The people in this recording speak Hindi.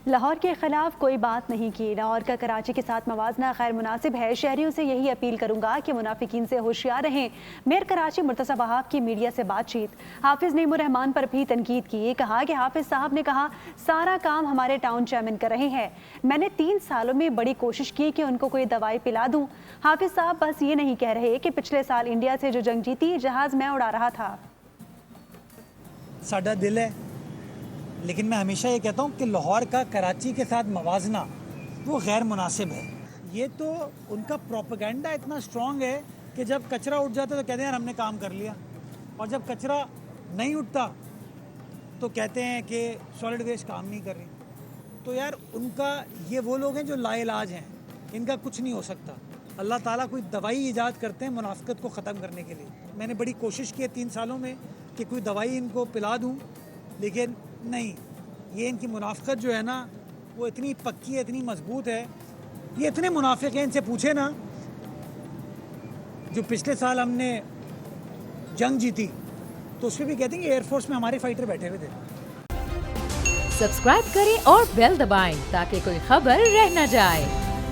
लाहौर के खिलाफ कोई बात नहीं की। लाहौर का कराची के साथ मवाजना गैर मुनासिब है। शहरियों से यही अपील करूंगा कि मुनाफिकीन से होशियार रहें। मेयर कराची मुर्तज़ा वहाब की मीडिया से बातचीत। हाफिज नईमुर रहमान पर भी तनकीद की। कहा कि हाफिज साहब ने कहा सारा काम हमारे टाउन चेयरमैन कर रहे हैं। मैंने 3 सालों में बड़ी कोशिश की कि उनको कोई दवाई पिला दूं। हाफिज साहब बस ये नहीं कह रहे कि पिछले साल इंडिया से जो जंग जीती जहाज मैं उड़ा रहा था। साडा दिल है, लेकिन मैं हमेशा ये कहता हूँ कि लाहौर का कराची के साथ मवाजना वो गैर मुनासिब है। ये तो उनका प्रोपेगेंडा इतना स्ट्रॉन्ग है कि जब कचरा उठ जाता है तो कहते हैं यार हमने काम कर लिया, और जब कचरा नहीं उठता तो कहते हैं कि सॉलिड वेस्ट काम नहीं कर रही। तो यार उनका ये वो लोग हैं जो लाइलाज हैं, इनका कुछ नहीं हो सकता। अल्लाह ताला कोई दवाई ईजाद करते हैं मुनाफिकत को ख़त्म करने के लिए। मैंने बड़ी कोशिश की है 3 सालों में कि कोई दवाई इनको पिला दूँ, लेकिन नहीं, ये इनकी मुनाफिकत जो है ना वो इतनी पक्की है, इतनी मजबूत है। ये इतने मुनाफिक हैं, इनसे पूछे ना, जो पिछले साल हमने जंग जीती तो उसमें भी कहते हैं कि एयरफोर्स में हमारे फाइटर बैठे हुए थे। सब्सक्राइब करें और बेल दबाएं ताकि कोई खबर रह न जाए।